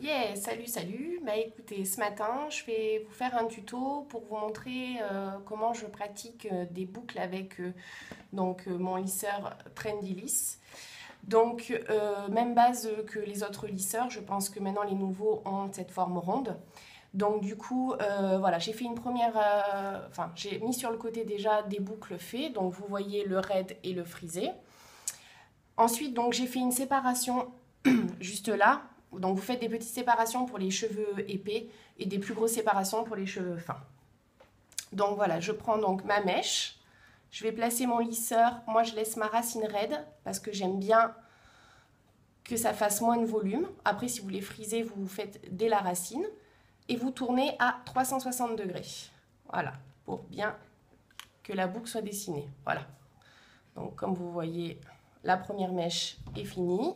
Yeah, salut. Bah écoutez, ce matin, je vais vous faire un tuto pour vous montrer comment je pratique des boucles avec mon lisseur Trendyliss. Même base que les autres lisseurs, je pense que maintenant les nouveaux ont cette forme ronde. Donc du coup, voilà, j'ai fait une première, j'ai mis sur le côté déjà des boucles faites. Donc vous voyez le raid et le frisé. Ensuite, donc j'ai fait une séparation juste là. Donc vous faites des petites séparations pour les cheveux épais et des plus grosses séparations pour les cheveux fins. Donc voilà, je prends donc ma mèche. Je vais placer mon lisseur. Moi, je laisse ma racine raide parce que j'aime bien que ça fasse moins de volume. Après, si vous voulez friser, vous faites dès la racine. Et vous tournez à 360 degrés. Voilà, pour bien que la boucle soit dessinée. Voilà. Donc comme vous voyez, la première mèche est finie.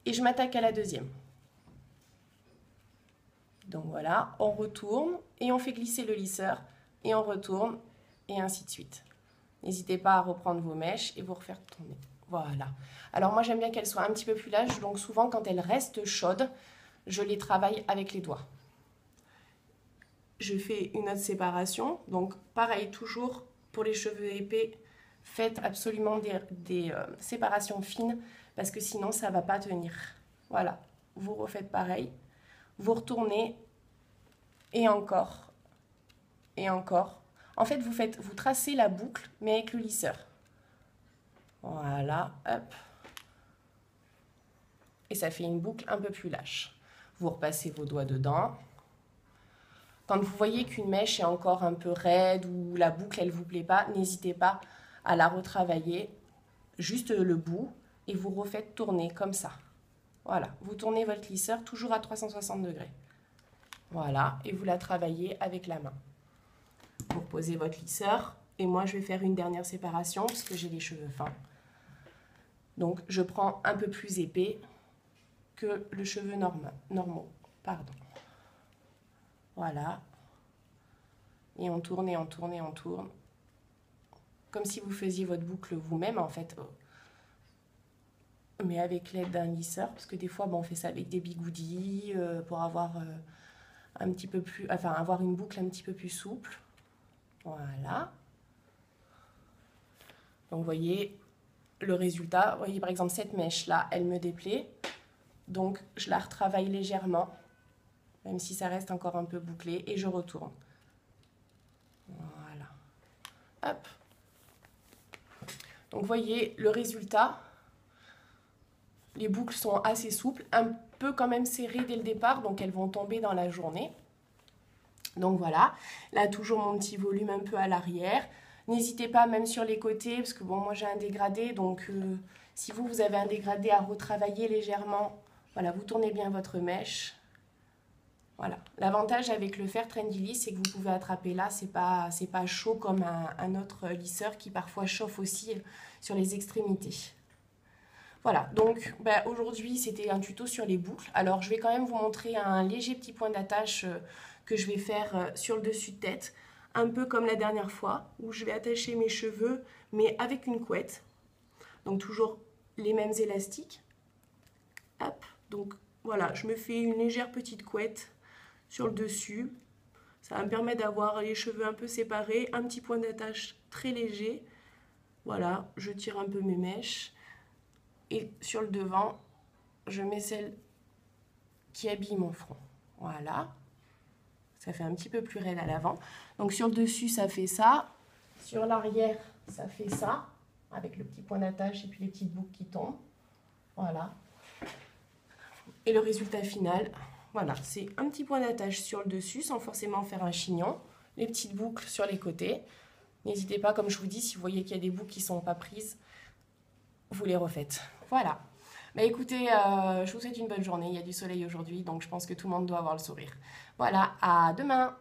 Et je m'attaque à la deuxième. Donc voilà, on retourne et on fait glisser le lisseur et on retourne et ainsi de suite. N'hésitez pas à reprendre vos mèches et vous refaire tourner. Voilà. Alors moi j'aime bien qu'elles soient un petit peu plus lâches, donc souvent quand elles restent chaudes, je les travaille avec les doigts. Je fais une autre séparation, donc pareil toujours pour les cheveux épais, faites absolument des séparations fines parce que sinon ça ne va pas tenir. Voilà, vous refaites pareil, vous retournez et encore, et encore. En fait, vous tracez la boucle, mais avec le lisseur. Voilà, hop. Et ça fait une boucle un peu plus lâche. Vous repassez vos doigts dedans. Quand vous voyez qu'une mèche est encore un peu raide ou la boucle, elle ne vous plaît pas, n'hésitez pas à la retravailler, juste le bout, et vous refaites tourner comme ça. Voilà, vous tournez votre lisseur toujours à 360 degrés. Voilà, et vous la travaillez avec la main. Vous reposez votre lisseur et moi je vais faire une dernière séparation parce que j'ai les cheveux fins. Donc je prends un peu plus épais que le cheveu normaux. Pardon. Voilà. Et on tourne et on tourne et on tourne. Comme si vous faisiez votre boucle vous-même en fait. Mais avec l'aide d'un lisseur, parce que des fois on fait ça avec des bigoudis pour avoir un petit peu plus, enfin avoir une boucle un petit peu plus souple. Voilà. Donc vous voyez le résultat. Vous voyez par exemple cette mèche là, elle me déplaît. Donc je la retravaille légèrement, même si ça reste encore un peu bouclé, et je retourne. Voilà. Hop. Donc vous voyez le résultat. Les boucles sont assez souples, un peu quand même serrées dès le départ, donc elles vont tomber dans la journée. Donc voilà, là toujours mon petit volume un peu à l'arrière. N'hésitez pas même sur les côtés, parce que bon moi j'ai un dégradé, donc si vous avez un dégradé à retravailler légèrement, voilà, vous tournez bien votre mèche. Voilà, l'avantage avec le fer Trendyliss, c'est que vous pouvez attraper là, c'est pas chaud comme un autre lisseur qui parfois chauffe aussi sur les extrémités. Voilà, donc aujourd'hui c'était un tuto sur les boucles. Alors je vais quand même vous montrer un léger petit point d'attache que je vais faire sur le dessus de tête. Un peu comme la dernière fois, où je vais attacher mes cheveux, mais avec une couette. Donc toujours les mêmes élastiques. Hop, donc voilà, je me fais une légère petite couette sur le dessus. Ça va me permettre d'avoir les cheveux un peu séparés, un petit point d'attache très léger. Voilà, je tire un peu mes mèches. Et sur le devant, je mets celle qui habille mon front. Voilà. Ça fait un petit peu plus raide à l'avant. Donc sur le dessus, ça fait ça. Sur l'arrière, ça fait ça. Avec le petit point d'attache et puis les petites boucles qui tombent. Voilà. Et le résultat final, voilà, c'est un petit point d'attache sur le dessus sans forcément faire un chignon. Les petites boucles sur les côtés. N'hésitez pas, comme je vous dis, si vous voyez qu'il y a des boucles qui ne sont pas prises, vous les refaites. Voilà. Bah écoutez, je vous souhaite une bonne journée. Il y a du soleil aujourd'hui, donc je pense que tout le monde doit avoir le sourire. Voilà, à demain!